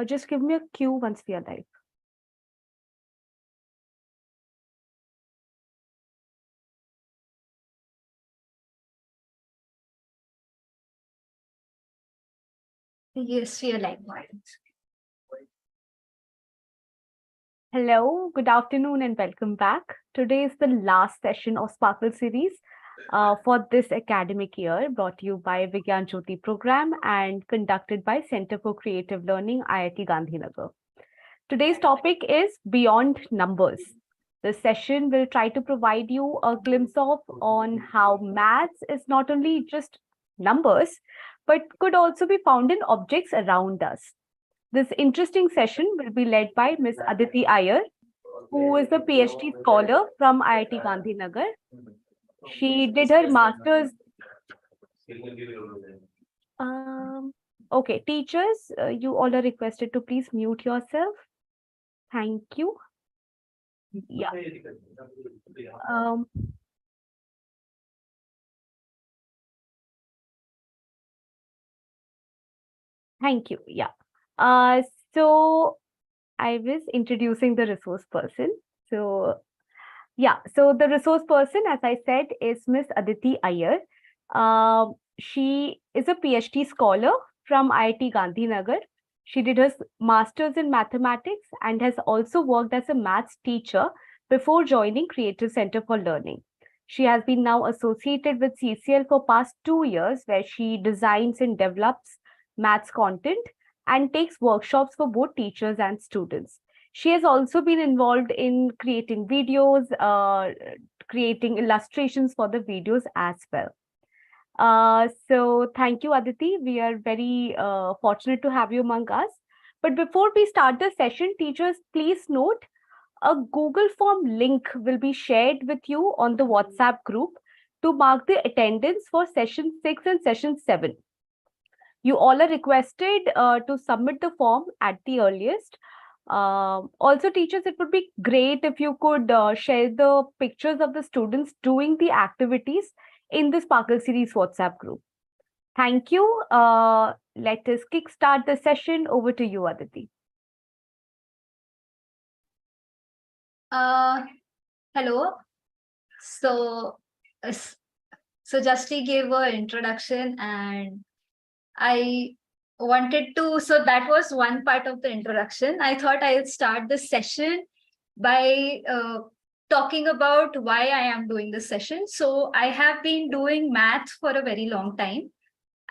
Just give me a cue once we are live. Yes, we are live. Hello, good afternoon and welcome back. Today is the last session of Sparkle series for this academic year, brought to you by Vigyan Jyoti program and conducted by Center for Creative Learning, IIT Gandhinagar. Today's topic is Beyond Numbers. The session will try to provide you a glimpse of on how maths is not only just numbers, but could also be found in objects around us. This interesting session will be led by Ms. Aditi Iyer, who is a PhD scholar from IIT Gandhinagar. She did her master's. Okay, teachers, you all are requested to please mute yourself. Thank you. Yeah. Thank you. Yeah. So I was introducing the resource person. So the resource person, as I said, is Miss Aditi Iyer. She is a PhD scholar from IIT Gandhinagar. She did her master's in mathematics and has also worked as a maths teacher before joining Creative Center for Learning. She has been now associated with CCL for past 2 years, where she designs and develops maths content and takes workshops for both teachers and students. She has also been involved in creating videos, creating illustrations for the videos as well. So thank you, Aditi. We are very fortunate to have you among us. But before we start the session, teachers, please note a Google Form link will be shared with you on the WhatsApp group to mark the attendance for session 6 and session 7. You all are requested to submit the form at the earliest. Also, teachers, it would be great if you could share the pictures of the students doing the activities in the Sparkle Series WhatsApp group. Thank you. Let us kickstart the session. Over to you, Aditi. Hello. So Justy gave an introduction and I wanted to, so that was one part of the introduction. I thought I would start the session by talking about why I am doing this session. So I have been doing math for a very long time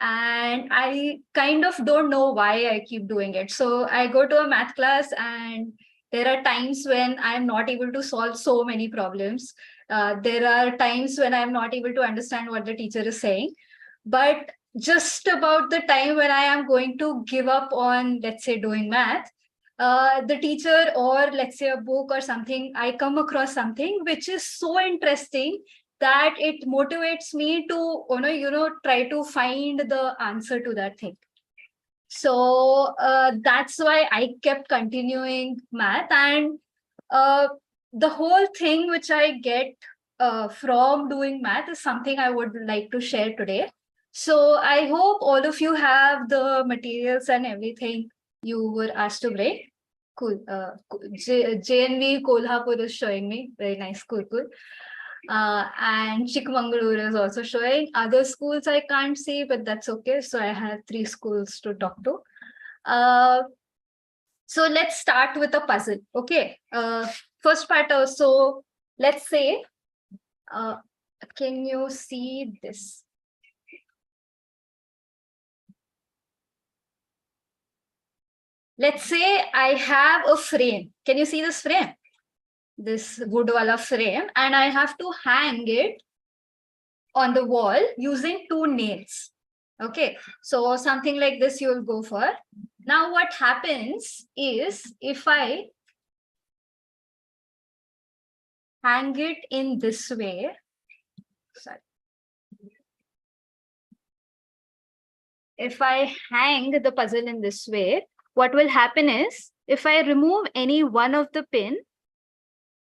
and I kind of don't know why I keep doing it. So I go to a math class and there are times when I'm not able to solve so many problems. There are times when I'm not able to understand what the teacher is saying. But just about the time when I am going to give up on, let's say, doing math, the teacher or let's say a book or something, I come across something which is so interesting that it motivates me to, try to find the answer to that thing. So that's why I kept continuing math, and the whole thing which I get from doing math is something I would like to share today. So I hope all of you have the materials and everything you were asked to bring. Cool. JNV Kolhapur is showing me. Very nice. Cool. And Chikmagalur is also showing. Other schools I can't see, but that's okay. So I have 3 schools to talk to. So let's start with a puzzle. Okay. First part also, let's say, can you see this? Let's say I have a frame. Can you see this frame? This wood wala frame, and I have to hang it on the wall using 2 nails. Okay, so something like this you'll go for. Now what happens is if I hang it in this way, sorry. If I hang the puzzle in this way, what will happen is if I remove any one of the pin,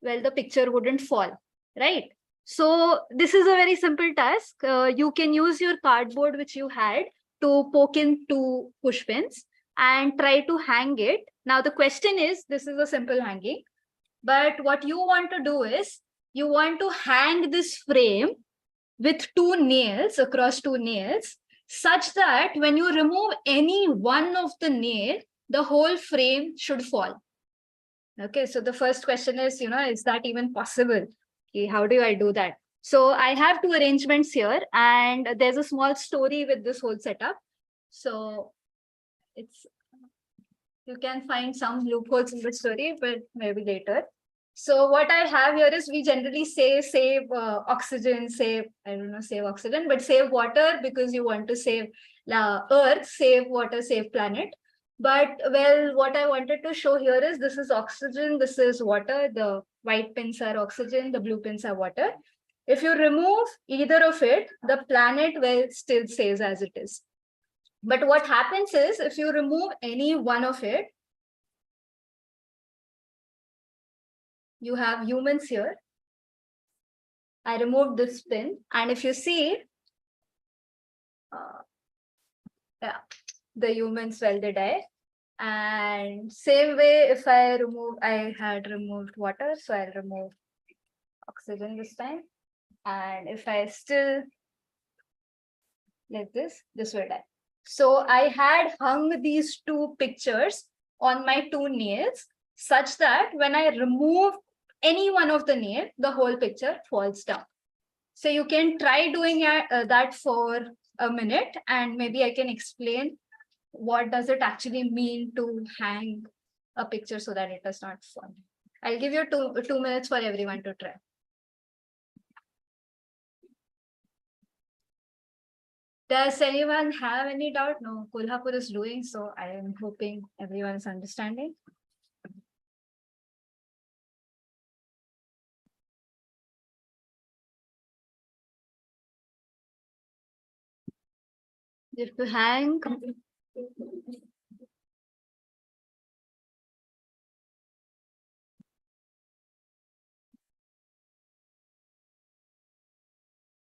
well, the picture wouldn't fall, right? So this is a very simple task. You can use your cardboard which you had to poke in 2 push pins, and try to hang it. Now the question is, this is a simple hanging, but what you want to do is you want to hang this frame with 2 nails, across 2 nails, such that when you remove any one of the nail, the whole frame should fall. Okay, so the first question is, is that even possible? Okay, how do I do that? So I have 2 arrangements here, and there's a small story with this whole setup. So you can find some loopholes in the story, but maybe later. So what I have here is, we generally say save oxygen, save oxygen, but save water, because you want to save Earth, save water, save planet. But well, what I wanted to show here is, this is oxygen, this is water. The white pins are oxygen, the blue pins are water. If you remove either of it, the planet well still stays as it is. But what happens is, if you remove any one of it, you have humans here. I removed this pin, and if you see, yeah, the humans, well, they die. And same way, if I had removed water, so I'll remove oxygen this time. And if I still like this will die. So I had hung these 2 pictures on my 2 nails, such that when I remove any one of the nail, the whole picture falls down. So you can try doing that for a minute, and maybe I can explain what does it actually mean to hang a picture so that it does not fall. I'll give you 2 minutes for everyone to try. Does anyone have any doubt? No, Kolhapur is doing, so I am hoping everyone is understanding. You have to hang.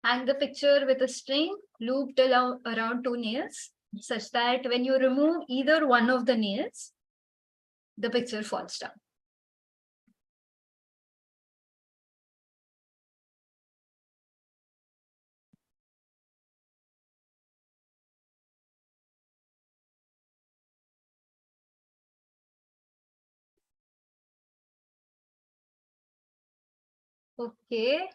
Hang the picture with a string looped around 2 nails, such that when you remove either one of the nails, the picture falls down. Okay.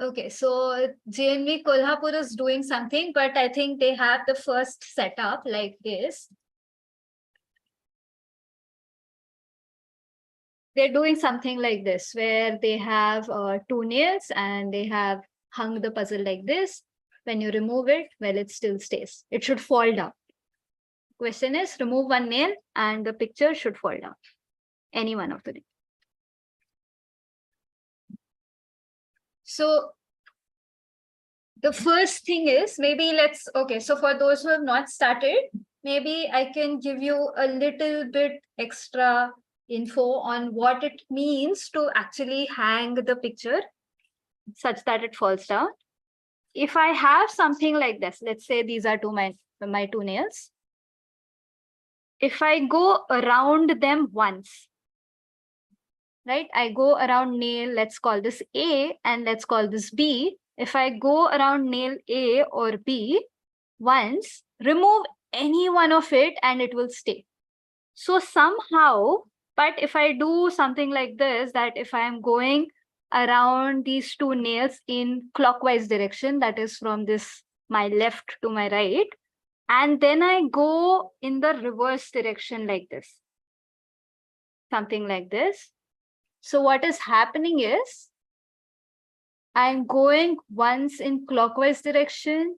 Okay, so JNV Kolhapur is doing something, but I think they have the first setup like this. They're doing something like this, where they have 2 nails and they have hung the puzzle like this. When you remove it, well, it still stays. It should fall down. Question is, remove 1 nail and the picture should fall down. Any one of the nails. So the first thing is, so for those who have not started, maybe I can give you a little bit extra info on what it means to actually hang the picture such that it falls down. If I have something like this, let's say these are my 2 nails. If I go around them once, right? I go around nail, let's call this A and let's call this B. If I go around nail A or B once, remove any one of it and it will stay. So somehow, but if I do something like this, that if I am going around these 2 nails in clockwise direction, that is from my left to my right, and then I go in the reverse direction like this, something like this. So what is happening is, I'm going once in clockwise direction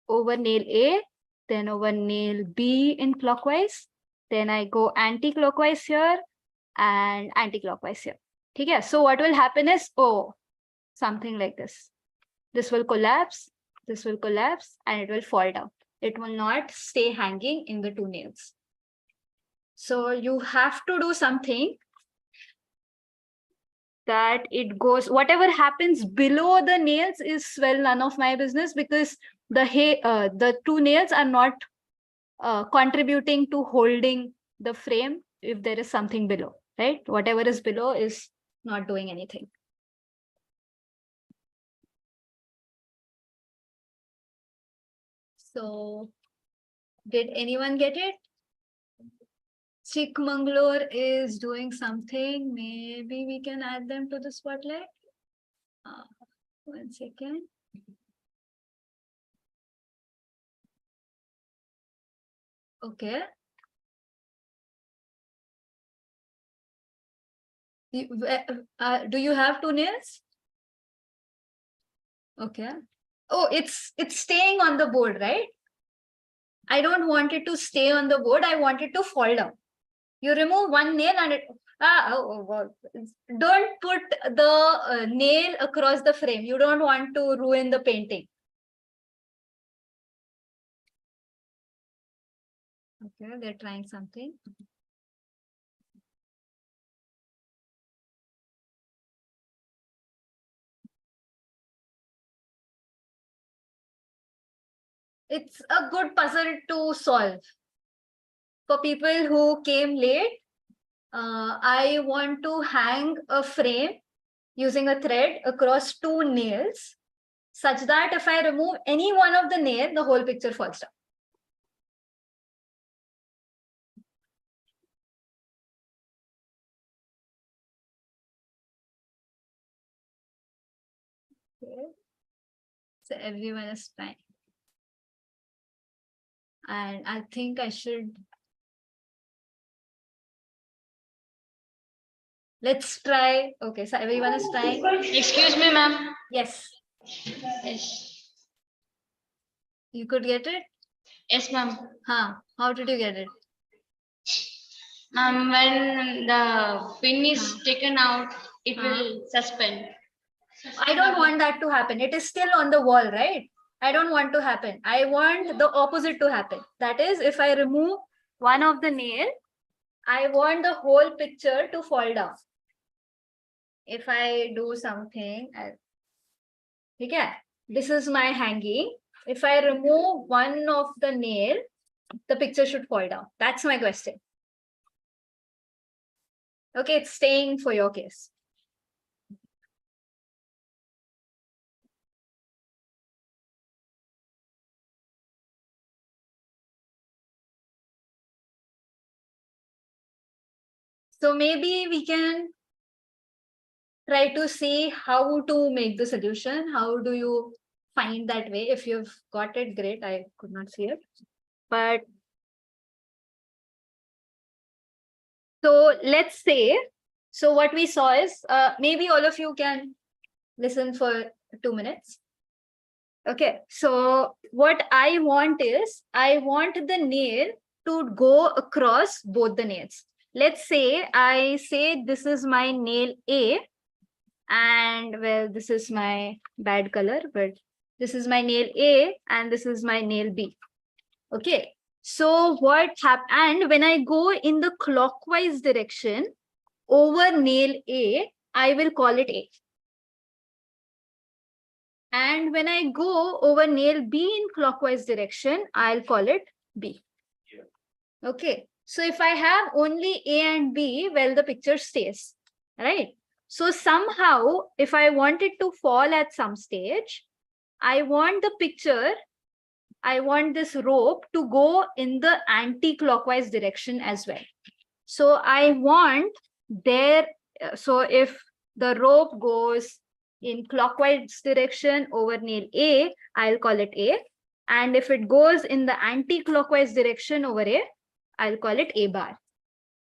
over nail A, then over nail B in clockwise, then I go anti-clockwise here and anti-clockwise here. Okay, so what will happen is, something like this. This will collapse, and it will fall down. It will not stay hanging in the 2 nails. So you have to do something that it goes, whatever happens below the nails is, well, none of my business, because the two nails are not contributing to holding the frame if there is something below, right? Whatever is below is not doing anything. So did anyone get it? Chikmagalur is doing something. Maybe we can add them to the spotlight. 1 second. Okay. Do you have two nails? Okay. Oh, it's staying on the board, right? I don't want it to stay on the board. I want it to fall down. You remove one nail and it. Don't put the nail across the frame. You don't want to ruin the painting. Okay, they're trying something. It's a good puzzle to solve. For people who came late, I want to hang a frame using a thread across two nails, such that if I remove any one of the nail, the whole picture falls down. Okay. So everyone is fine. And I think I should. Let's try. Okay, so everyone is trying. Excuse me, ma'am. Yes. Yes. You could get it? Yes, ma'am. How did you get it? Ma'am, when the pin is taken out, it will suspend. I don't want that to happen. It is still on the wall, right? I don't want to happen. I want the opposite to happen. That is, if I remove one of the nail, I want the whole picture to fall down. If I do something, okay, this is my hanging. If I remove one of the nail, the picture should fall down. That's my question. Okay, it's staying for your case. So maybe we can try to see how to make the solution. How do you find that way? If you've got it, great. I could not see it. But so let's say, so what we saw is, maybe all of you can listen for 2 minutes. Okay, so what I want is, I want the nail to go across both the nails. Let's say I say this is my nail A, and well, this is my bad color, but this is my nail A and this is my nail B. Okay, so what happens, and when I go in the clockwise direction over nail A, I will call it A. And when I go over nail B in clockwise direction, I'll call it B. Okay, so if I have only A and B, well, the picture stays, right? So somehow, if I want it to fall at some stage, I want the picture, I want this rope to go in the anti-clockwise direction as well. So I want there, so if the rope goes in clockwise direction over nail A, I'll call it A. And if it goes in the anti-clockwise direction over A, I'll call it A bar.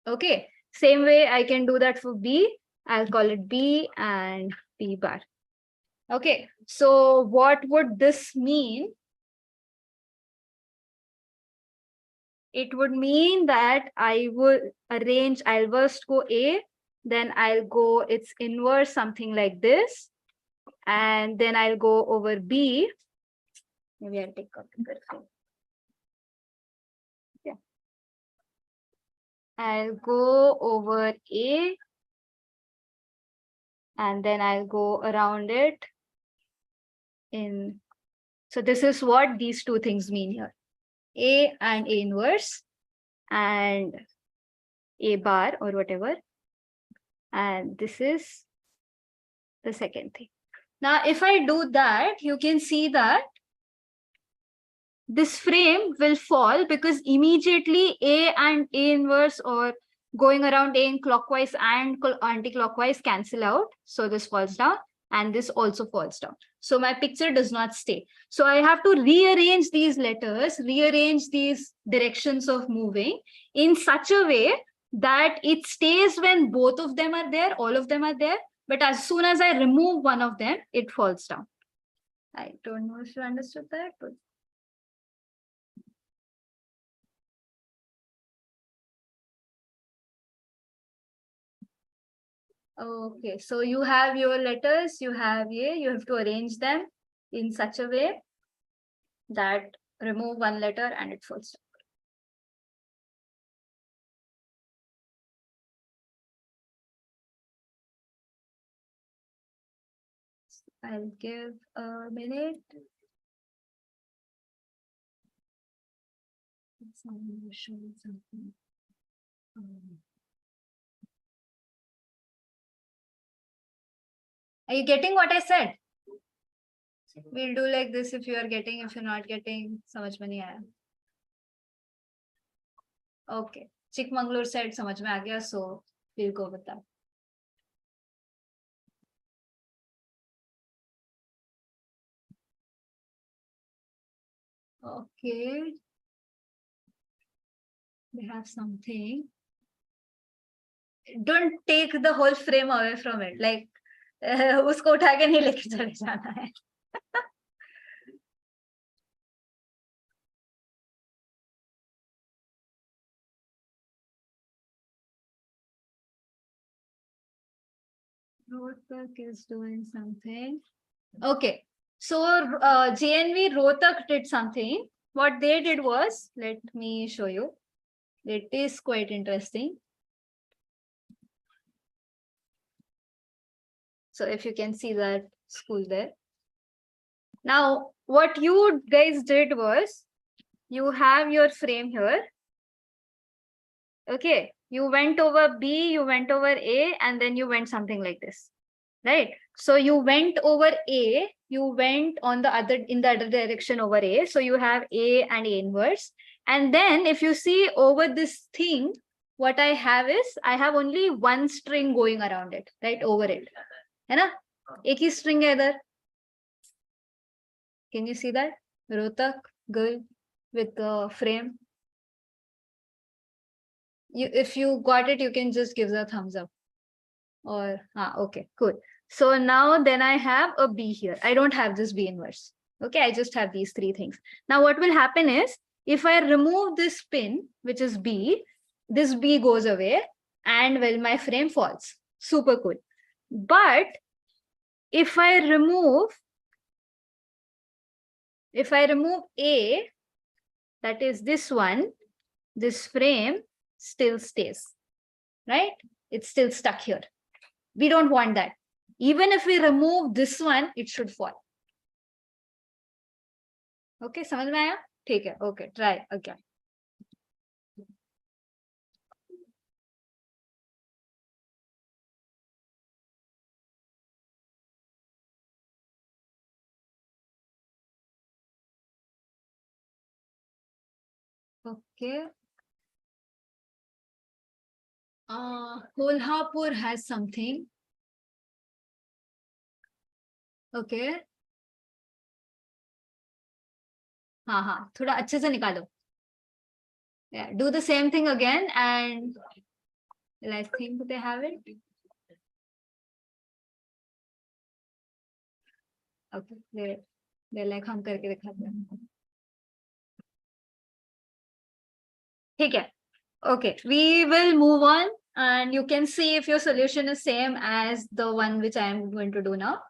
Okay, same way I can do that for B. I'll call it B and B bar. Okay, so what would this mean? It would mean that I would arrange, I'll first go A, then I'll go its inverse, something like this. And then I'll go over B. Maybe I'll take a bigger frame. Yeah. I'll go over A. and then I'll go around it in. So this is what these two things mean here. A and A inverse and A bar or whatever. And this is the second thing. Now, if I do that, you can see that this frame will fall because immediately A and A inverse or going around A in clockwise and anti-clockwise cancel out. So this falls down and this also falls down. So my picture does not stay. So I have to rearrange these letters, rearrange these directions of moving in such a way that it stays when both of them are there, all of them are there. But as soon as I remove one of them, it falls down. I don't know if you understood that, but okay, so you have your letters, you have you have to arrange them in such a way that remove one letter and it falls down. I'll give a minute. Someone showing something. Are you getting what I said? We'll do like this if you are getting, if you're not getting, samajh mein nahi aaya. Okay, Chikmagalur said samajh mein aa gaya, so we'll go with that. Okay. They have something. Don't take the whole frame away from it. Like, usko utha ke nahi leke chale jana hai. Rohtak is doing something. Okay. So JNV Rohtak did something. What they did was, let me show you. It is quite interesting. So if you can see that school there. Now, what you guys did was, you have your frame here. Okay. You went over B, you went over A, and then you went something like this. Right? So you went over A, you went on the other, in the other direction over A. So you have A and A inverse. And then if you see over this thing, what I have is, I have only one string going around it, right? Over it. Hai na? Ek hi string hai idhar. Can you see that? Rohtak girl with the frame. If you got it, you can just give the thumbs up. Or, okay, cool. So now then I have a B here. I don't have this B inverse. Okay, I just have these three things. Now what will happen is, if I remove this pin, which is B, this B goes away and well, my frame falls. Super cool. But if I remove A, that is this one, this frame still stays, right? It's still stuck here. We don't want that. Even if we remove this one, it should fall. Okay, samajh mein aaya? Theek hai. Okay, try again. Okay. Kolhapur has something. Okay. हाँ, थोड़ा अच्छे से निकालो. Yeah, do the same thing again and well, I think they have it. Okay, they're like हम करके दिखाते हैं. ठीक है. Okay, we will move on and you can see if your solution is same as the one which I am going to do now.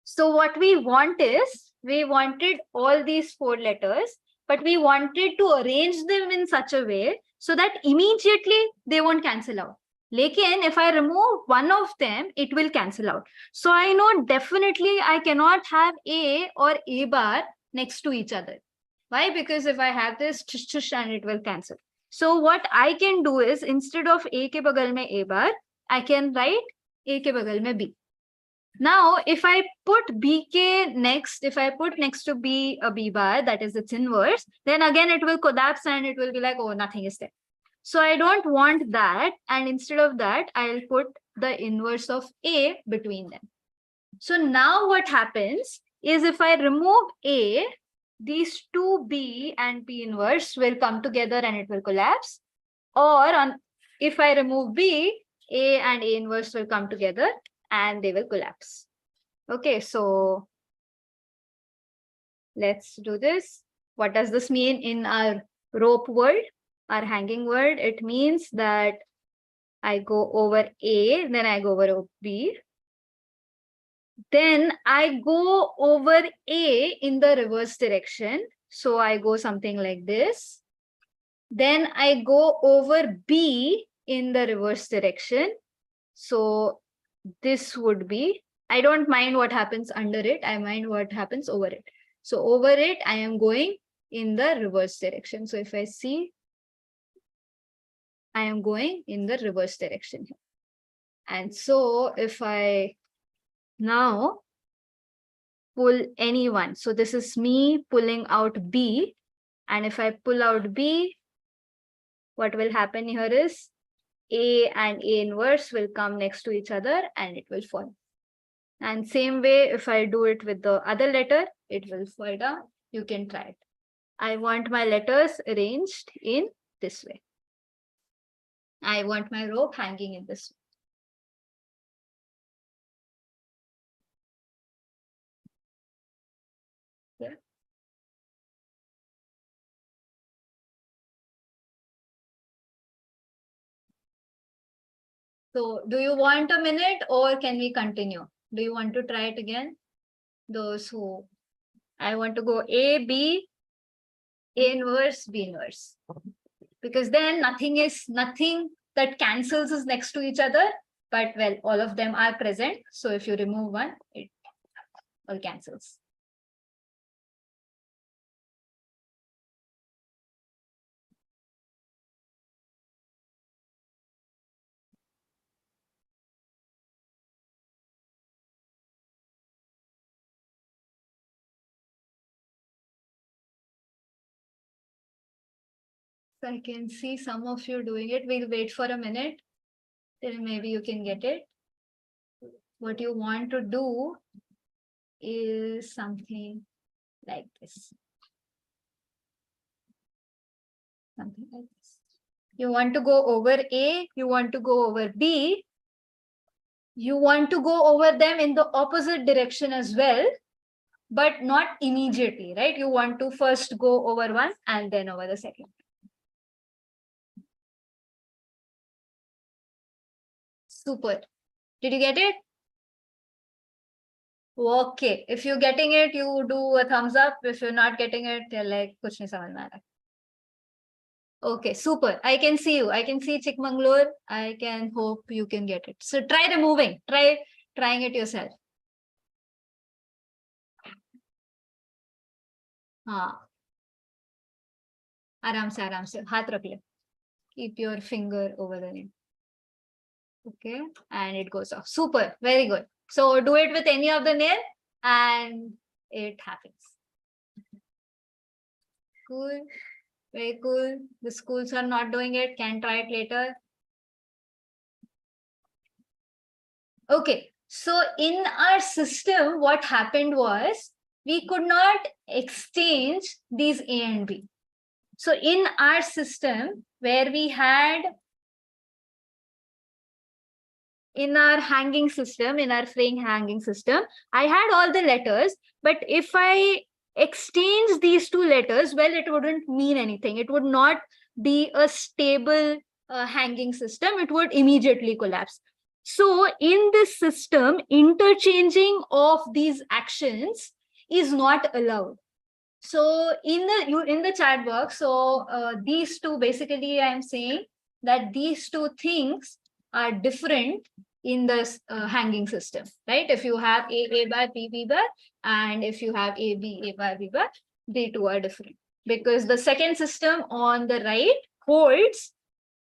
So what we want is, we wanted all these four letters, but we wanted to arrange them in such a way so that immediately they won't cancel out. Lekin if I remove one of them, it will cancel out. So I know definitely I cannot have A or A bar next to each other. Why? Because if I have this and it will cancel. So what I can do is, instead of A ke bagal mein A bar, I can write A ke bagal mein B. Now, if I put BK next, if I put next to B a B bar, that is its inverse, then again it will collapse and it will be like, oh, nothing is there. So I don't want that. And instead of that, I'll put the inverse of A between them. So now what happens is, if I remove A, these two B and P inverse will come together and it will collapse. Or if I remove B, A and A inverse will come together and they will collapse. Okay, so let's do this. What does this mean in our rope world, our hanging world? It means that I go over A, then I go over B. Then I go over A in the reverse direction. So I go something like this. Then I go over B in the reverse direction. So this would be, I don't mind what happens under it, I mind what happens over it. So over it, I am going in the reverse direction. So if I see, I am going in the reverse direction here. And so if I now pull any one, so this is me pulling out B, and if I pull out B, what will happen here is A and A inverse will come next to each other and it will fall. And same way, if I do it with the other letter, it will fall down. You can try it. I want my letters arranged in this way. I want my rope hanging in this way. Yeah. So do you want a minute or can we continue? Do you want to try it again? Those who, I want to go A, B, A inverse, B inverse. Because then nothing that cancels is next to each other, but well, all of them are present. So if you remove one, it all cancels. So I can see some of you doing it. We'll wait for a minute till maybe you can get it. What you want to do is something like this. Something like this. You want to go over A, you want to go over B. You want to go over them in the opposite direction as well, but not immediately, right? You want to first go over one and then over the second. Super. Did you get it? Okay. If you're getting it, you do a thumbs up. If you're not getting it, you're like, kuch nahi samajh mein aa raha. Okay, super. I can see you. I can see Chikmagalur. I can hope you can get it. So try removing. Trying it yourself. हाँ. आराम से हाथ रख ले. Keep your finger over the nail. Okay, and it goes off. Super, very good. So do it with any of the nail and it happens. Cool, very cool. The schools are not doing it, can try it later. Okay, so in our system, what happened was we could not exchange these A and B. So in our system, where we had in our hanging system, in our fraying hanging system, I had all the letters, but if I exchange these two letters, well, it wouldn't mean anything. It would not be a stable hanging system. It would immediately collapse. So in this system, interchanging of these actions is not allowed. So in the chat box, so these two, basically I'm saying that these two things are different in this hanging system, right? If you have A bar, B bar, and if you have A bar, B bar, they two are different because the second system on the right holds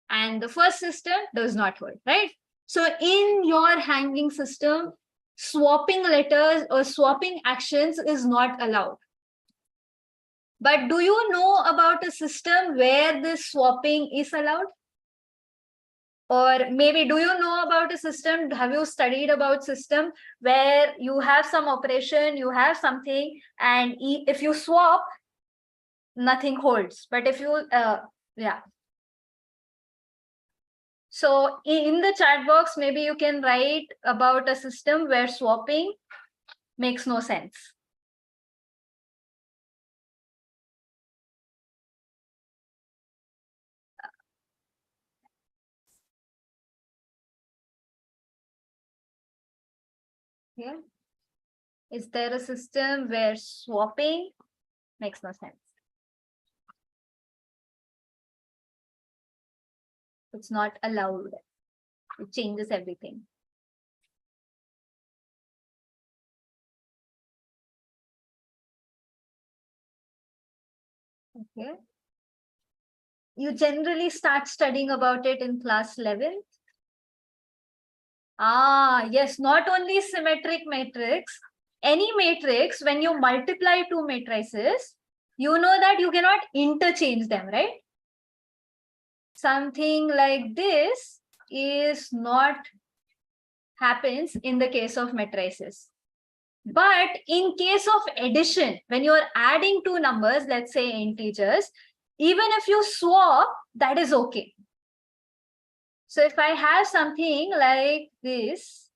and the first system does not hold, right? So in your hanging system, swapping letters or swapping actions is not allowed. But do you know about a system where this swapping is allowed? Or maybe do you know about a system? Have you studied about system where you have some operation, you have something, and if you swap, nothing holds. But if you, yeah. So in the chat box, maybe you can write about a system where swapping makes no sense. Yeah. Is there a system where swapping makes no sense? It's not allowed. It changes everything. Okay. You generally start studying about it in class 11. Ah, yes, not only symmetric matrix, any matrix, when you multiply two matrices, you know that you cannot interchange them, right? Something like this is not happens in the case of matrices. But in case of addition, when you're adding two numbers, let's say integers, even if you swap, that is okay. So if I have something like this,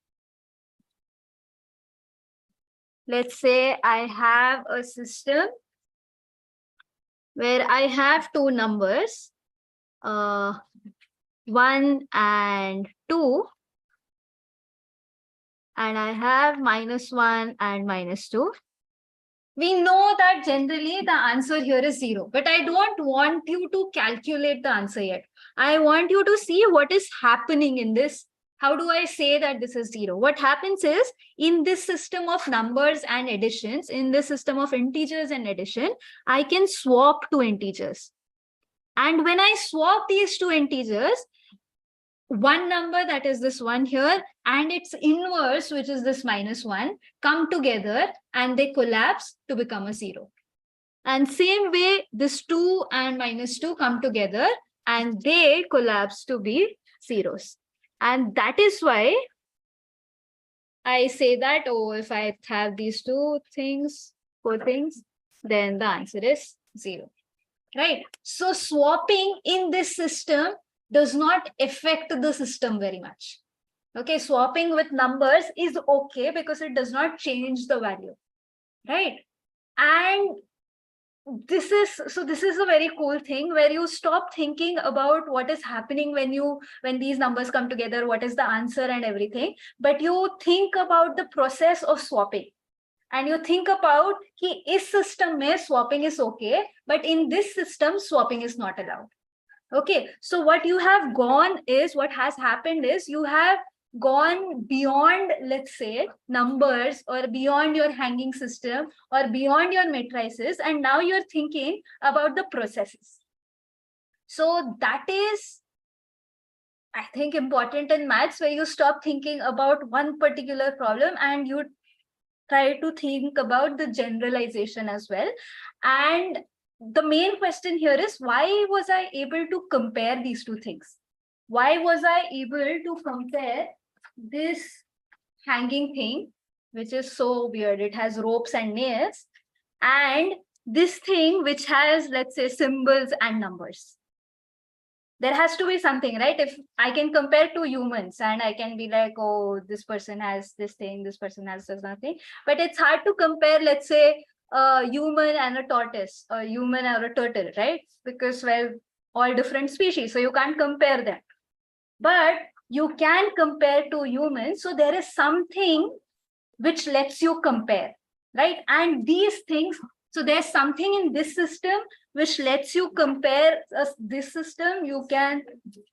let's say I have a system where I have two numbers, 1 and 2, and I have -1 and -2. We know that generally the answer here is 0, but I don't want you to calculate the answer yet. I want you to see what is happening in this. How do I say that this is 0? What happens is, in this system of numbers and additions, in this system of integers and addition, I can swap two integers. And when I swap these two integers, one number, that is this one here, and its inverse, which is this -1, come together and they collapse to become a 0. And same way, this 2 and -2 come together and they collapse to be zeros. And that is why I say that, oh, if I have these two things, four things, then the answer is 0. Right? So swapping in this system does not affect the system very much. Okay, swapping with numbers is okay because it does not change the value, right? And this is a very cool thing where you stop thinking about what is happening when these numbers come together, what is the answer and everything, but you think about the process of swapping. And you think about कि इस system में swapping is okay, but in this system swapping is not allowed. Okay, so what has happened is you have gone beyond, let's say, numbers, or beyond your hanging system, or beyond your matrices, and now you're thinking about the processes. So that is, I think, important in maths, where you stop thinking about one particular problem and you try to think about the generalization as well. And the main question here is, why was I able to compare these two things? Why was I able to compare this hanging thing, which is so weird, it has ropes and nails, and this thing which has, let's say, symbols and numbers? There has to be something, right? If I can compare two humans and I can be like, oh, this person has this thing, this person has this nothing. But it's hard to compare, let's say, a human and a tortoise, a human or a turtle, right? Because, well, all different species, so you can't compare them. But you can compare two humans. So there is something which lets you compare, right? And these things So there's something in this system which lets you compare this system, you can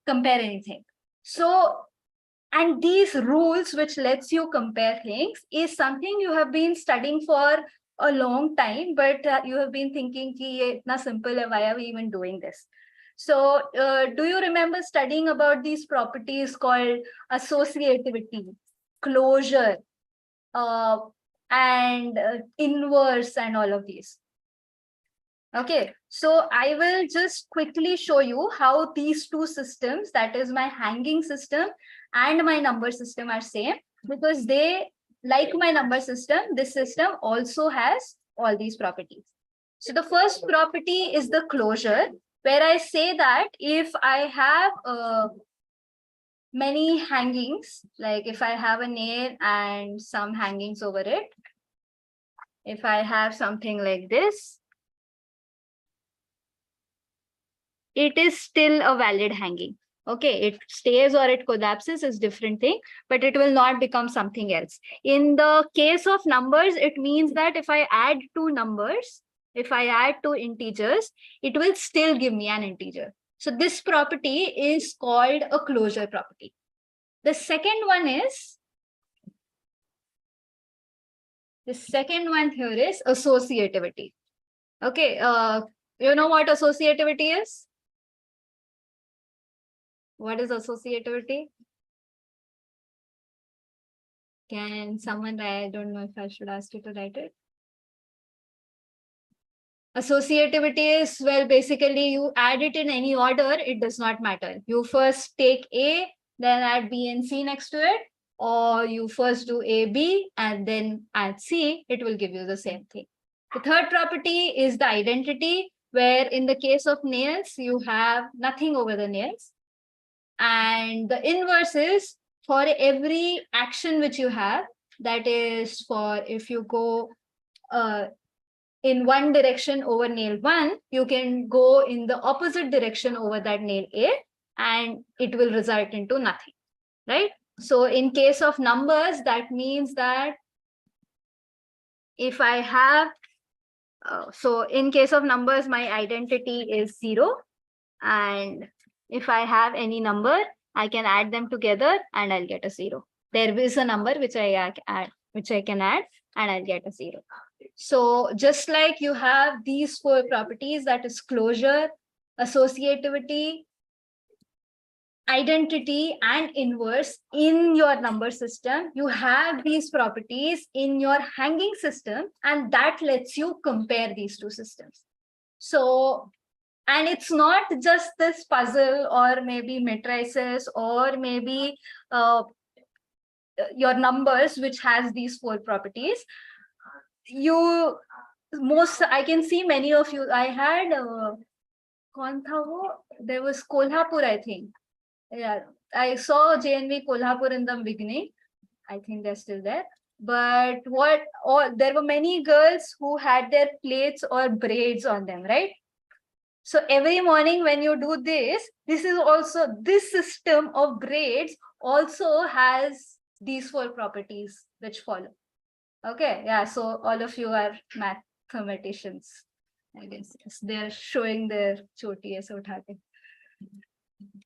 compare anything. So, and these rules which lets you compare things is something you have been studying for a long time, but you have been thinking ki ye itna simple hai, why are we even doing this? So do you remember studying about these properties called associativity, closure, and inverse and all of these? Okay, so I will just quickly show you how these two systems, that is my hanging system and my number system, are same, because they, like my number system, this system also has all these properties. So the first property is the closure, where I say that if I have many hangings, like if I have a nail and some hangings over it, if I have something like this, it is still a valid hanging. Okay, it stays or it collapses is different thing, but it will not become something else. In the case of numbers, it means that if I add two numbers, if I add two integers, it will still give me an integer. So this property is called a closure property. The second one here is associativity. Okay, you know what associativity is? What is associativity? Can someone write? I don't know if I should ask you to write it. Associativity is, well, basically you add it in any order, it does not matter. You first take A, then add B and C next to it, or you first do A, B, and then add C, it will give you the same thing. The third property is the identity, where in the case of nails, you have nothing over the nails. And the inverse is for every action which you have, that is for if you go in one direction over nail 1, you can go in the opposite direction over that nail A, and it will result into nothing, right? So in case of numbers, that means that if I have, so in case of numbers, my identity is 0. And if I have any number, I can add them together and I'll get a 0. There is a number which I can add and I'll get a 0. So just like you have these four properties, that is closure, associativity, identity, and inverse in your number system, you have these properties in your hanging system, and that lets you compare these two systems. So, and it's not just this puzzle or maybe matrices or maybe your numbers which has these four properties. I can see many of you. I had there was Kolhapur, I think. Yeah, I saw JNV Kolhapur in the beginning. I think they're still there. But there were many girls who had their plaits or braids on them, right? So every morning when you do this system of braids also has these four properties which follow. Okay, yeah, so all of you are mathematicians, I guess. They're showing their choti aise uthake.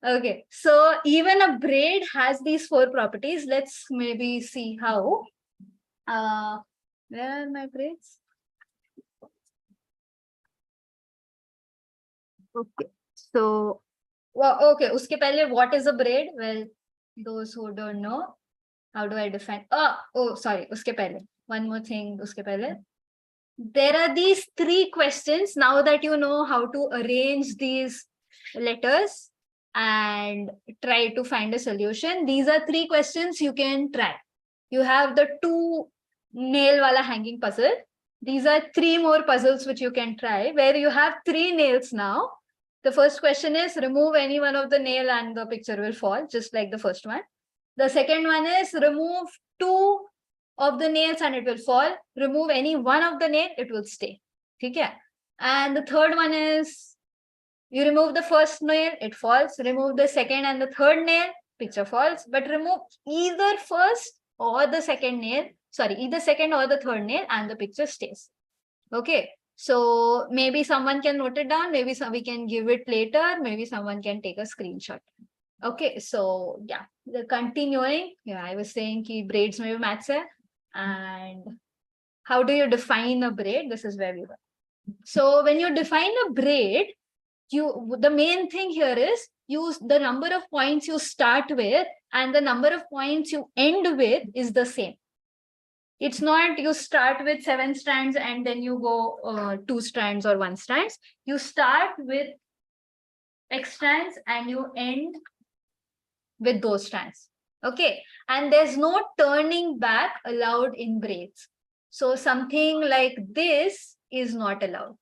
Okay, so even a braid has these four properties. Let's maybe see how. Where are my braids? Okay, so, okay, uske pehle, what is a braid? Well, those who don't know, how do I define? Sorry, uske pehle. One more thing, uske pehle. There are these three questions. Now that you know how to arrange these letters and try to find a solution, these are three questions you can try. You have the 2 nail wala hanging puzzle. These are 3 more puzzles which you can try, where you have 3 nails now. The first question is remove any one of the nail and the picture will fall, just like the first one. The second one is remove 2 of the nails and it will fall. Remove any one of the nail, it will stay. Okay? And the third one is you remove the first nail, it falls. Remove the second and the third nail, picture falls. But remove either first or the second nail, either second or the third nail and the picture stays. Okay. So maybe someone can note it down, maybe we can give it later, maybe someone can take a screenshot. Okay, so yeah, the continuing, yeah, I was saying ki braids mein bhi maths hai. And how do you define a braid? This is where we were. So when you define a braid, the main thing here is use the number of points you start with and the number of points you end with is the same. It's not you start with 7 strands and then you go 2 strands or 1 strands. You start with X strands and you end with those strands. Okay. And there's no turning back allowed in braids. So something like this is not allowed.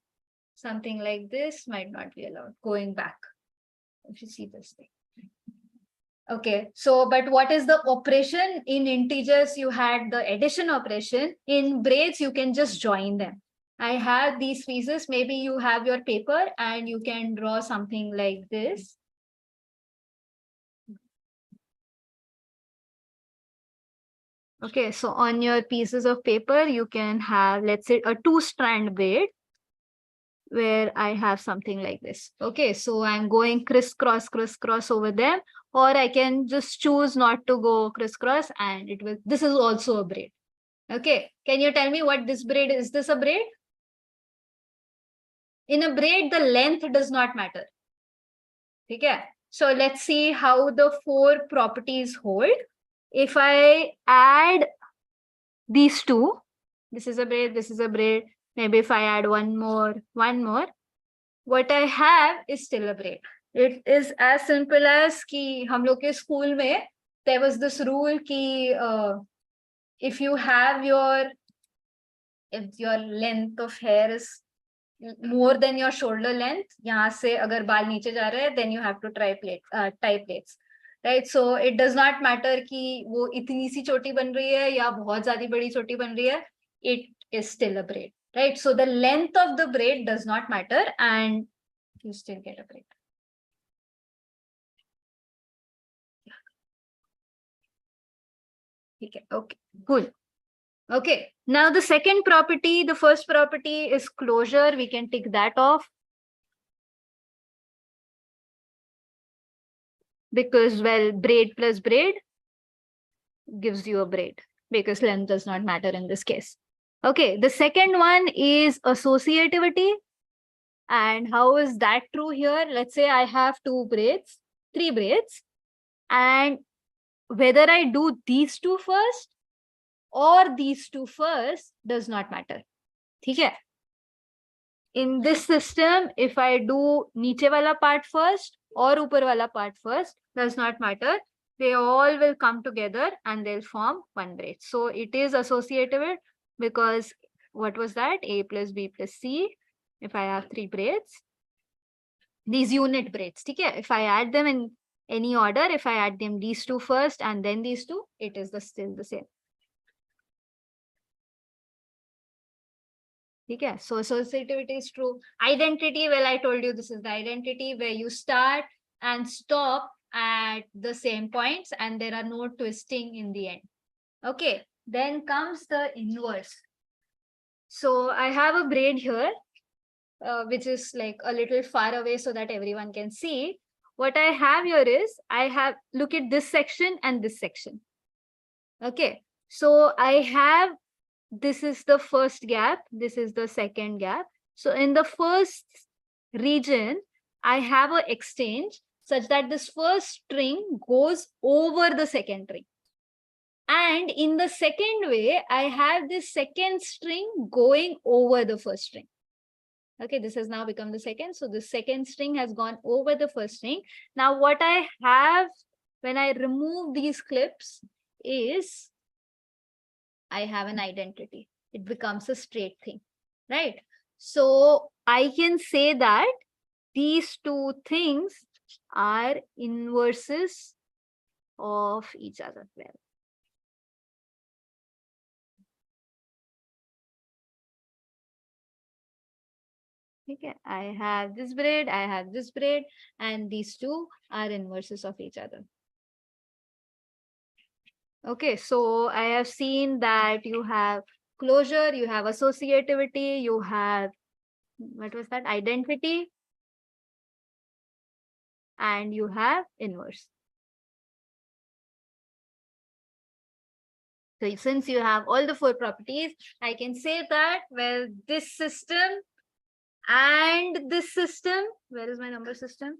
Something like this might not be allowed going back. If you see this thing. Okay, so but what is the operation? In integers, you had the addition operation. In braids, you can just join them. I have these pieces. Maybe you have your paper and you can draw something like this. Okay, so on your pieces of paper, you can have, let's say, a 2-strand braid where I have something like this. Okay, so I'm going crisscross over them, or I can just choose not to go crisscross and it will, this is also a braid. Okay, can you tell me what this braid is? Is this a braid? In a braid, the length does not matter. Okay, so let's see how the 4 properties hold. If I add these two, this is a braid, this is a braid. Maybe if I add one more, what I have is still a braid. It is as simple as ki hum log ke school mein, there was this rule ki if your length of hair is more than your shoulder length, yahan se agar baal niche ja rahe hai, then you have to tie plaits. Right, so it does not matter ki wo itni si choti ban rahi hai ya bahut zyada badi choti ban rahi hai, it is still a braid. Right, so the length of the braid does not matter and you still get a braid. Okay, cool. Okay, now the second property, the first property is closure. We can tick that off. Because, well, braid plus braid gives you a braid because length does not matter in this case. Okay, the second one is associativity. And how is that true here? Let's say I have 3 braids, and whether I do these 2 first or these 2 first does not matter. Okay? In this system, if I do niche wala part first or upar wala part first, does not matter. They all will come together and they'll form one braid. So it is associative because what was that? A plus B plus C. If I have 3 braids, these unit braids. Okay? If I add them in any order, if I add them these 2 first and then these 2, it is still the same. Okay, so associativity is true. Identity, well, I told you this is the identity where you start and stop at the same points and there are no twisting in the end. Okay, then comes the inverse. So I have a braid here, which is like a little far away so that everyone can see. What I have here is, look at this section and this section. Okay, so I have, this is the first gap, this is the second gap. So in the first region, I have an exchange such that this first string goes over the second string. And in the second way, I have this second string going over the first string. Okay, this has now become the second. So the second string has gone over the first string. Now what I have when I remove these clips is I have an identity. It becomes a straight thing, right? So I can say that these 2 things are inverses of each other. Well, okay, I have this braid, and these 2 are inverses of each other. Okay, so I have seen that you have closure, you have associativity, you have what was that? Identity. And you have inverse. So since you have all the 4 properties, I can say that, well, this system and this system, where is my number system?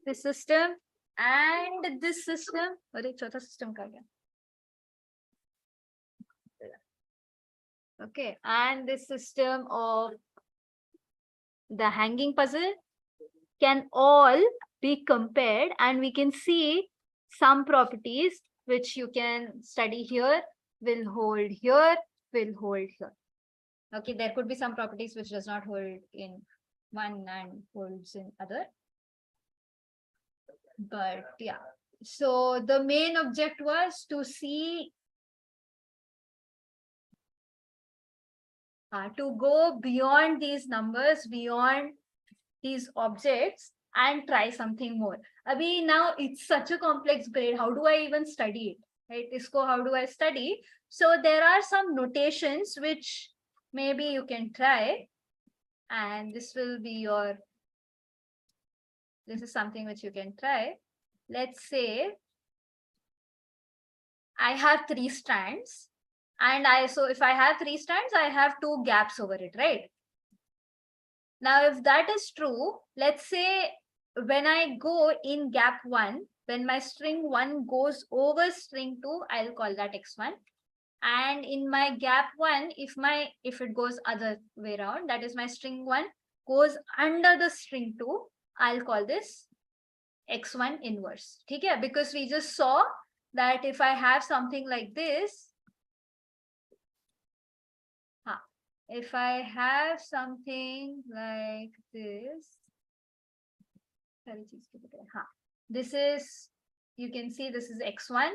This system and this system, अरे चौथा system कहाँ गया? Okay, and this system of the hanging puzzle can all be compared, and we can see some properties which you can study here will hold here, will hold here. Okay, there could be some properties which does not hold in one and holds in other. But yeah, so the main object was to see, to go beyond these numbers, beyond these objects, and try something more. Abhi, now it's such a complex braid. How do I even study it? Right? Isko, how do I study? So there are some notations which maybe you can try. And this will be your, this is something which you can try. Let's say I have 3 strands. And so if I have 3 strands, I have 2 gaps over it, right? Now, if that is true, let's say when I go in gap 1, when my string 1 goes over string 2, I'll call that x1. And in my gap 1, if it goes other way around, that is my string 1 goes under the string 2, I'll call this x1 inverse. Okay? Because we just saw that if I have something like this, if I have something like this, this is, you can see this is x1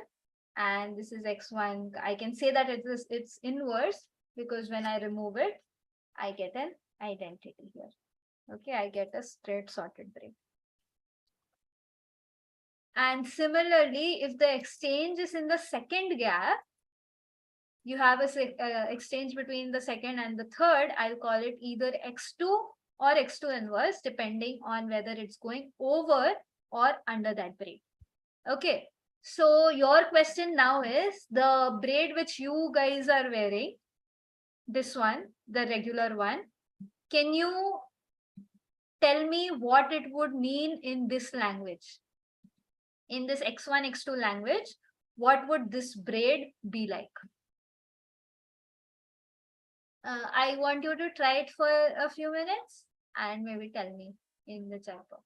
and this is x1. I can say that it's inverse because when I remove it, I get an identity here. Okay, I get a straight sorted braid. And similarly, if the exchange is in the second gap, you have a exchange between the second and the third, I'll call it either x2 or x2 inverse, depending on whether it's going over or under that braid. Okay, so your question now is the braid which you guys are wearing, this one, the regular one, can you tell me what it would mean in this language? In this x1, x2 language, what would this braid be like? I want you to try it for a few minutes and maybe tell me in the chat box.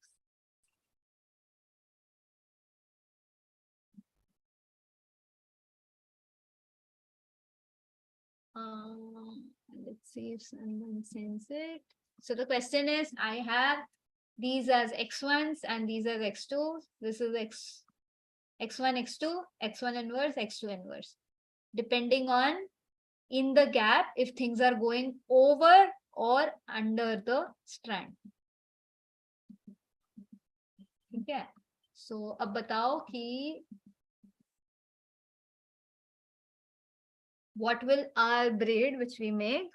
Let's see if someone sends it. So the question is, I have these as x1s and these as x2s. This is x1, x2, x1 inverse, x2 inverse. Depending on in the gap, if things are going over or under the strand. Okay. So, अब बताओ कि what will our braid which we make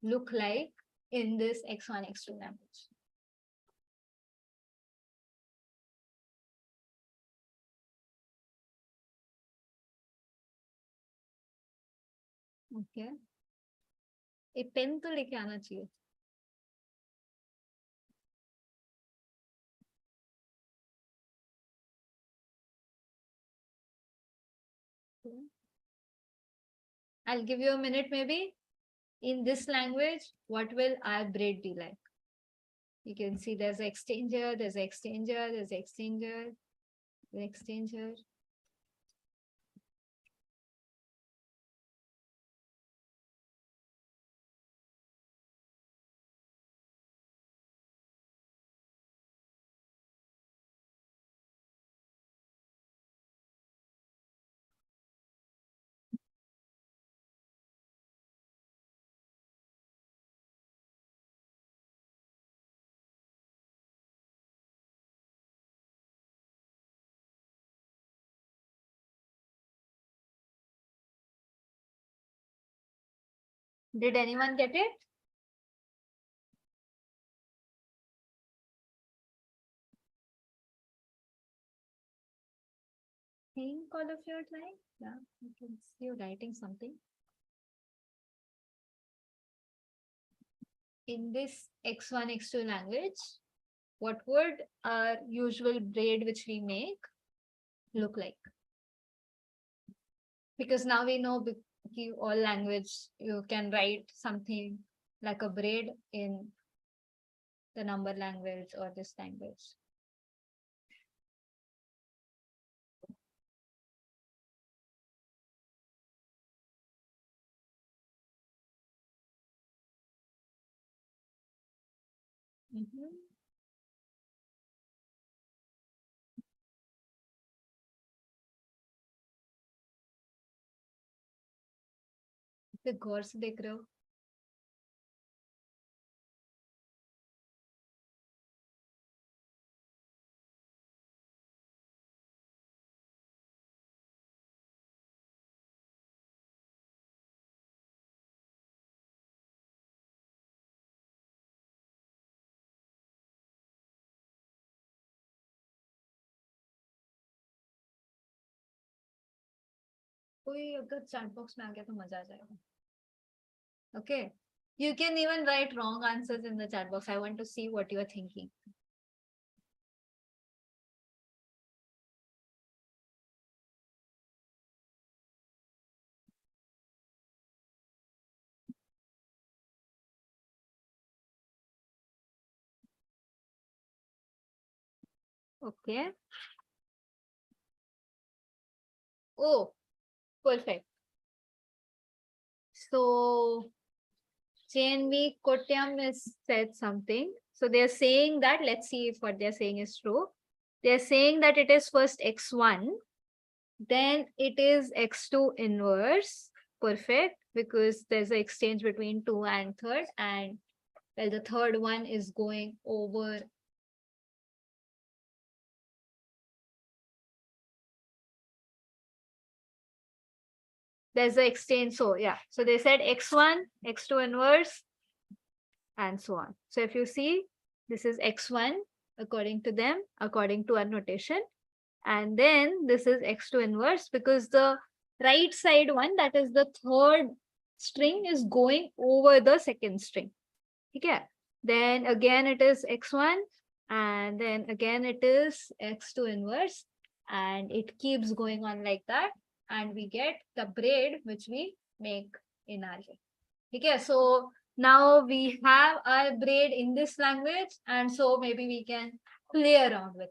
look like in this x1, x2 language? Okay. एक pen तो लेके आना चाहिए. I'll give you a minute maybe. In this language, what will our braid be like? You can see there's an exchanger, there's an exchanger, there's an exchanger, the exchanger. Did anyone get it? think all of you are trying. Yeah, you can see you writing something. In this X1, X2 language, what would our usual braid which we make look like? Because now we know all language, you can write something like a braid in the number language or this language. तो गौर से देख रहे हो कोई अगर chat box में आ गया तो मजा आ जाएगा. Okay, you can even write wrong answers in the chat box. I want to see what you are thinking. Okay. Oh, perfect. So JNV Kotyam has said something. So they're saying that, let's see if what they're saying is true. They're saying that it is first x1, then it is x2 inverse. Perfect, because there's an exchange between 2 and third, and well, the third one is going over. There's an exchange. So yeah, so they said x1, x2 inverse, and so on. So if you see, this is x1 according to them, according to our notation. And then this is x2 inverse, because the right side one, that is the third string, is going over the second string. Okay. Then again it is x1, and then again it is x2 inverse, and it keeps going on like that, and we get the braid which we make in our head. Okay, so now we have our braid in this language, and so maybe we can play around with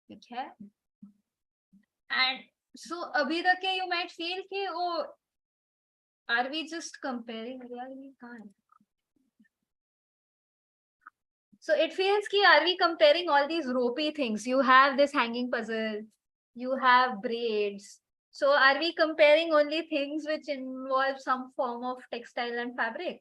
it. Okay. And so abhi tak you might feel ki, oh, are we just comparing? We can't. So it feels ki, are we comparing all these ropey things? You have this hanging puzzle, you have braids. So are we comparing only things which involve some form of textile and fabric?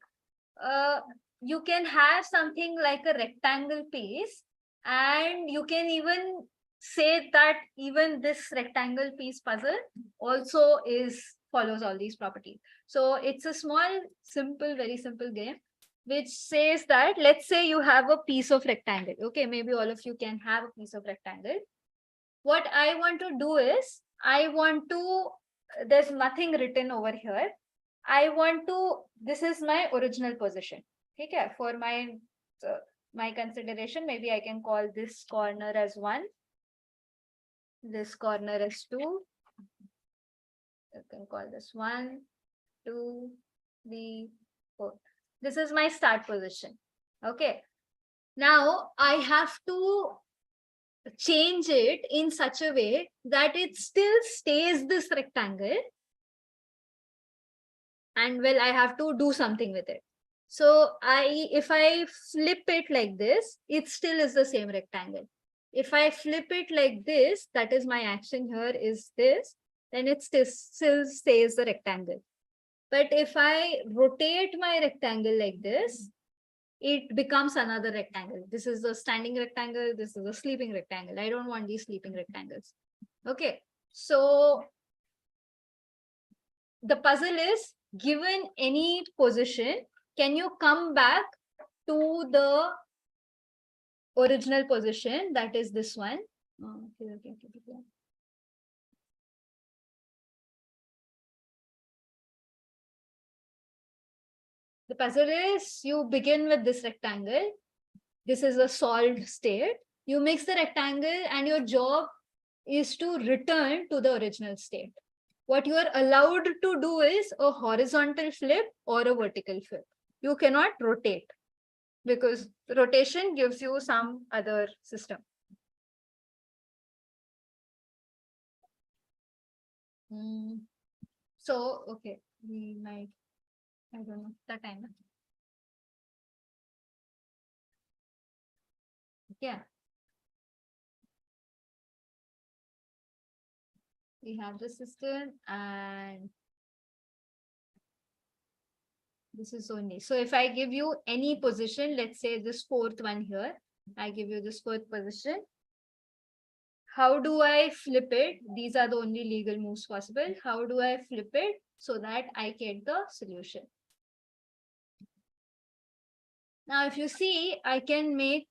You can have something like a rectangle piece, and you can even say that even this rectangle piece puzzle also follows all these properties. So it's a small, simple, very simple game which says that, let's say you have a piece of rectangle. Okay, maybe all of you can have a piece of rectangle. What I want to do is, there's nothing written over here. This is my original position. Okay, for my consideration, maybe I can call this corner as 1, this corner as 2. You can call this 1, 2, 3, 4. This is my start position. Okay. Now I have to change it in such a way that it still stays this rectangle, and well, I have to do something with it. So if I flip it like this, it still is the same rectangle. If I flip it like this, that is my action here is this, then it still stays the rectangle. But if I rotate my rectangle like this, it becomes another rectangle. This is the standing rectangle. This is a sleeping rectangle. I don't want these sleeping rectangles. Okay. So the puzzle is, given any position, can you come back to the original position, that is this one, Okay. The puzzle is you begin with this rectangle. This is a solved state. You mix the rectangle and your job is to return to the original state. What you are allowed to do is a horizontal flip or a vertical flip. You cannot rotate because rotation gives you some other system. So, okay, we might, I don't know, the time. Yeah. We have the system and this is only. So if I give you any position, let's say this fourth one here, I give you this fourth position. How do I flip it? These are the only legal moves possible. How do I flip it so that I get the solution? Now, if you see, I can make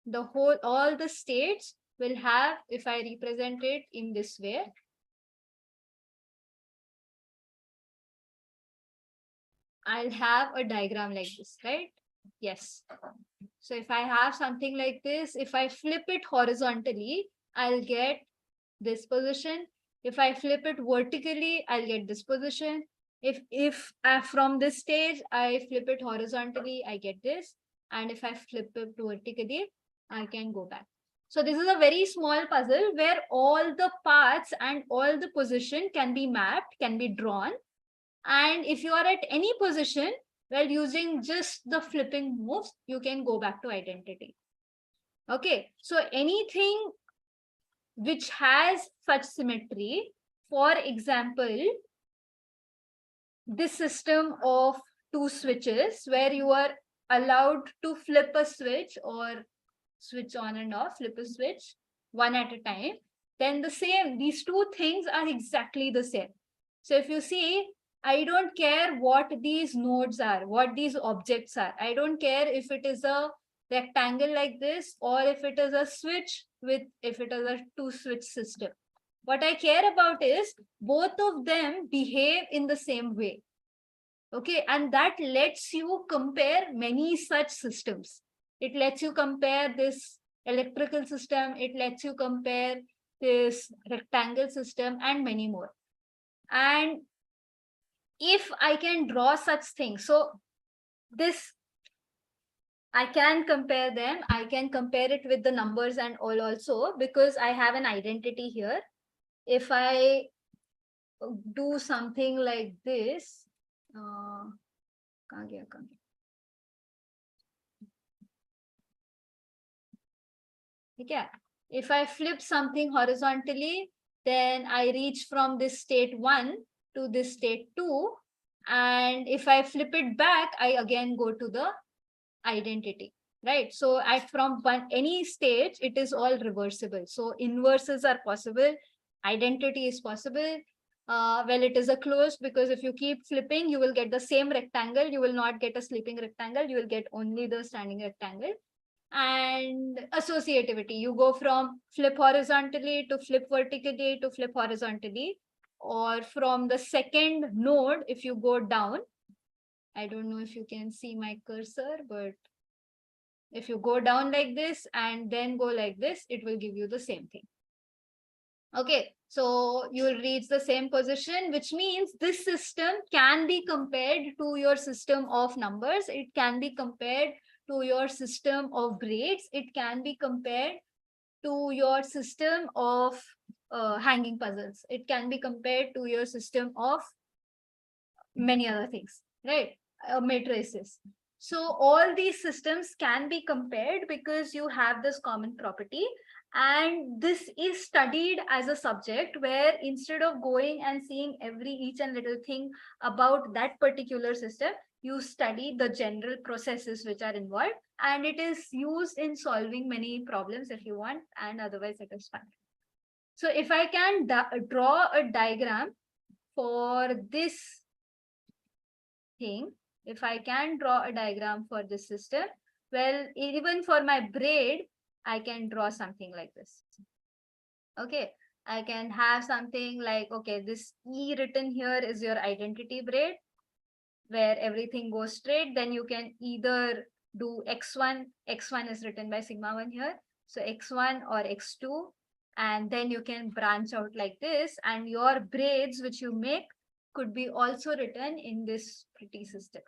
the whole, all the states will have, if I represent it in this way, I'll have a diagram like this, right? Yes. So if I have something like this, if I flip it horizontally, I'll get this position. If I flip it vertically, I'll get this position. If from this stage, I flip it horizontally, I get this. And if I flip it vertically, I can go back. So this is a very small puzzle where all the paths and all the position can be mapped, can be drawn. And if you are at any position, well, using just the flipping moves, you can go back to identity. Okay, so anything which has such symmetry, for example, this system of two switches where you are allowed to flip a switch or switch on and off, flip a switch one at a time, then the same, these two things are exactly the same. So if you see, I don't care what these nodes are, what these objects are. I don't care if it is a rectangle like this or if it is a switch with, if it is a two switch system. What I care about is both of them behave in the same way. Okay, and that lets you compare many such systems. It lets you compare this electrical system, it lets you compare this rectangle system and many more. And if I can draw such things, so this, I can compare them, I can compare it with the numbers and all also because I have an identity here. If I do something like this, okay, if I flip something horizontally, then I reach from this state 1 to this state 2. And if I flip it back, I again go to the identity, right? So from any stage, it is all reversible. So inverses are possible, identity is possible. Well, it is a closed because if you keep flipping, you will get the same rectangle. You will not get a sleeping rectangle. You will get only the standing rectangle. And associativity, you go from flip horizontally to flip vertically to flip horizontally, or from the second node, if you go down, I don't know if you can see my cursor, but if you go down like this and then go like this, it will give you the same thing. Okay, so you will reach the same position, which means this system can be compared to your system of numbers. It can be compared to your system of grades. It can be compared to your system of hanging puzzles. It can be compared to your system of many other things, right? Matrices. So all these systems can be compared because you have this common property. And this is studied as a subject where instead of going and seeing each and little thing about that particular system, you study the general processes which are involved, and it is used in solving many problems if you want, and otherwise it is fine. So if I can draw a diagram for this thing, if I can draw a diagram for this system, well, even for my braid, I can draw something like this. Okay, I can have something like, okay, this E written here is your identity braid where everything goes straight. Then you can either do x1 is written by sigma 1 here, so x1 or x2, and then you can branch out like this, and your braids which you make could be also written in this pretty system.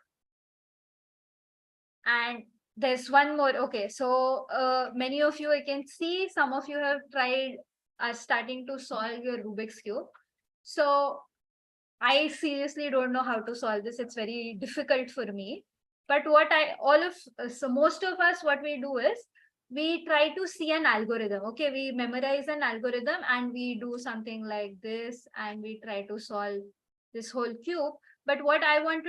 And there's one more. Okay, so many of you, I can see some of you have tried starting to solve your Rubik's Cube. So I seriously don't know how to solve this. It's very difficult for me. But what so most of us, what we do is we try to see an algorithm. Okay, we memorize an algorithm and we do something like this and we try to solve this whole cube. But what I want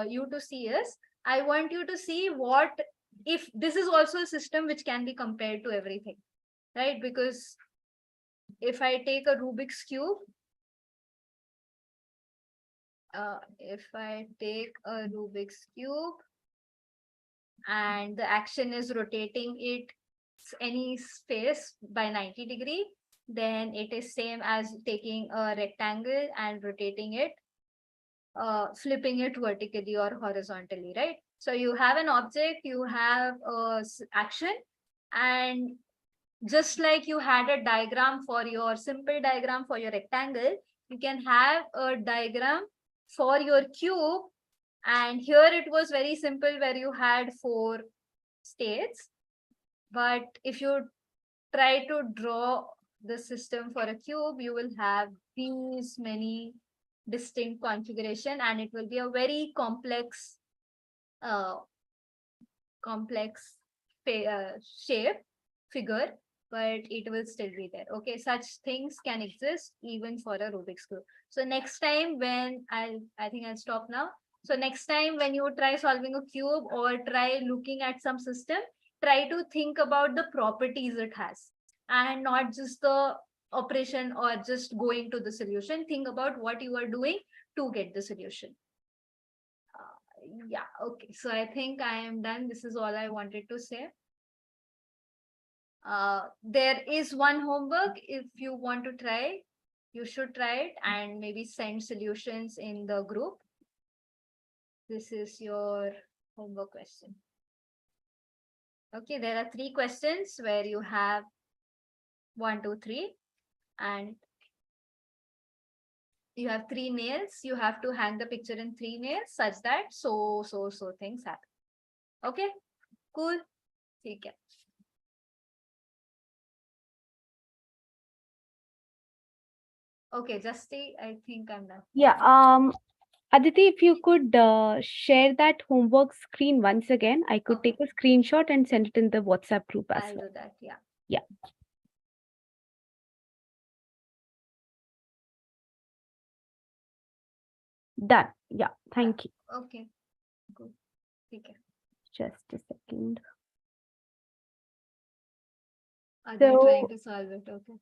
you to see is, I want you to see what if this is also a system which can be compared to everything, right? Because if I take a Rubik's Cube, if I take a Rubik's Cube and the action is rotating it any space by 90 degree, then it is same as taking a rectangle and rotating it, flipping it vertically or horizontally, right? So you have an object, you have action, and just like you had a diagram for your simple diagram for your rectangle, you can have a diagram for your cube. And here it was very simple where you had 4 states. But if you try to draw the system for a cube, you will have these many distinct configuration, and it will be a very complex shape figure, but it will still be there. Okay, such things can exist even for a Rubik's Cube. So next time when I think I'll stop now. So next time when you try solving a cube or try looking at some system, try to think about the properties it has and not just the operation or just going to the solution. Think about what you are doing to get the solution. Yeah, okay. So I think I am done. This is all I wanted to say. There is one homework. If you want to try, you should try it and maybe send solutions in the group. This is your homework question. Okay, there are 3 questions where you have 1, 2, 3, and you have 3 nails. You have to hang the picture in 3 nails such that so things happen. Okay, cool. Okay. Okay, Justy, I think I'm done. Yeah. Aditi, if you could share that homework screen once again, I could Okay. take a screenshot and send it in the WhatsApp group as I'll well. do that. Yeah. Yeah. Done. Yeah. Thank you. Okay. Good. Okay. Just a second. Are they So- trying to solve it? Okay.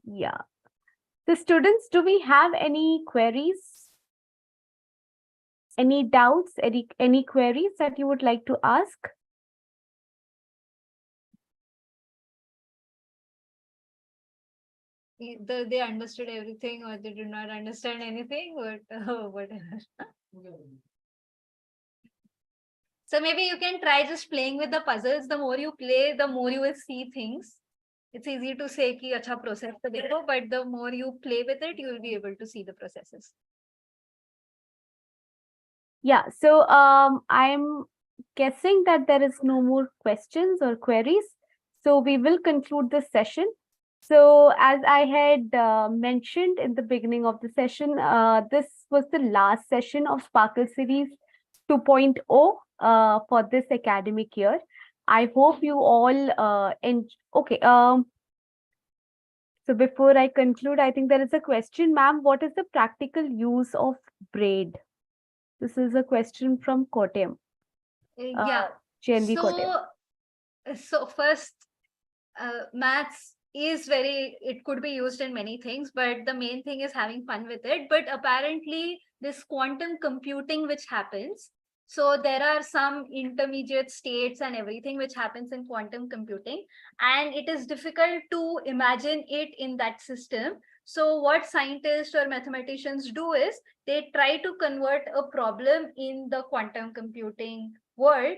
Yeah. So students, do we have any queries? Any doubts? Any queries that you would like to ask? Either they understood everything or they did not understand anything, but whatever. So maybe you can try just playing with the puzzles. The more you play, the more you will see things. It's easy to say ki acha process to dekho, but the more you play with it, you will be able to see the processes. Yeah. So I'm guessing that there is no more questions or queries. So we will conclude this session. So as I had mentioned in the beginning of the session, this was the last session of Sparkle Series 2.0 for this academic year. I hope you all okay. So before I conclude, I think there is a question, ma'am. What is the practical use of braid? This is a question from Kottayam. Yeah. JNV Kottayam. So first, maths is it could be used in many things, but the main thing is having fun with it. But apparently this quantum computing which happens, So there are some intermediate states and everything which happens in quantum computing, and it is difficult to imagine it in that system. So what scientists or mathematicians do is they try to convert a problem in the quantum computing world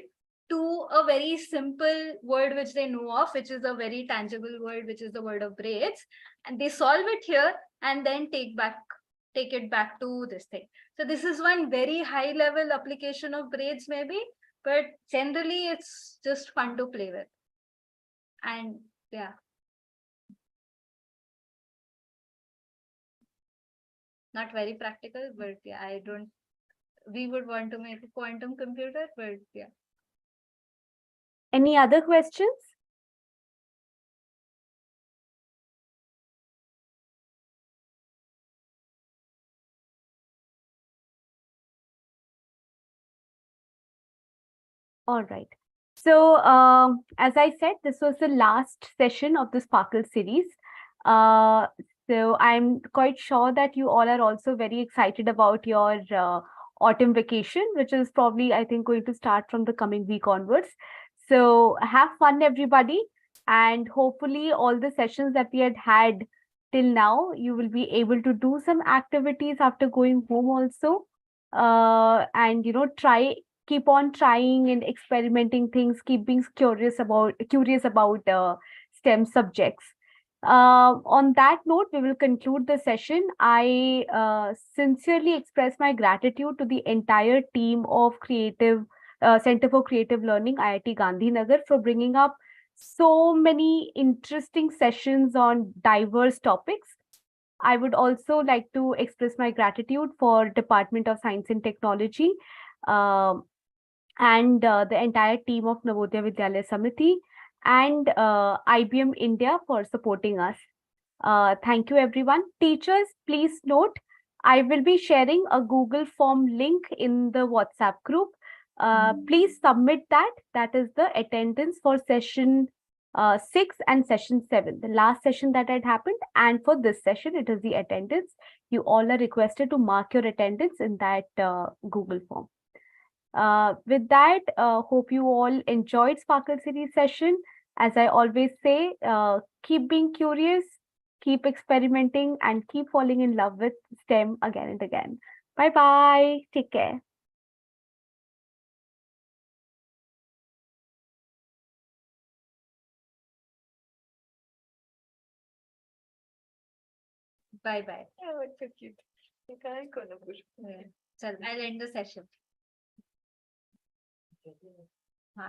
to a very simple word which they know of, which is a very tangible word, which is the word of braids, and they solve it here and then take it back to this thing. So this is one very high level application of braids maybe, but generally it's just fun to play with. And yeah. Not very practical, but yeah, we would want to make a quantum computer, but yeah. Any other questions? All right. So as I said, this was the last session of the Sparkle series. So I'm quite sure that you all are also very excited about your autumn vacation, which is probably, I think, going to start from the coming week onwards. So have fun, everybody. And hopefully all the sessions that we had till now, you will be able to do some activities after going home also. And, keep on trying and experimenting things, keep being curious about STEM subjects. On that note, we will conclude the session. I sincerely express my gratitude to the entire team of Center for Creative Learning, IIT Gandhinagar, for bringing up so many interesting sessions on diverse topics. I would also like to express my gratitude for Department of Science and Technology, um, and the entire team of Navodaya Vidyalaya Samiti and IBM India for supporting us. Thank you, everyone. Teachers, please note, I will be sharing a Google form link in the WhatsApp group. Please submit that. That is the attendance for session 6 and session 7, the last session that had happened. And for this session, it is the attendance. You all are requested to mark your attendance in that Google form. With that, hope you all enjoyed Sparkle Series session. As I always say, keep being curious, keep experimenting, and keep falling in love with STEM again and again. Bye-bye. Take care. Bye-bye. Yeah, what so cute. You can't go to bush. Chal, I'll end the session.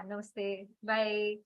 Namaste. Bye.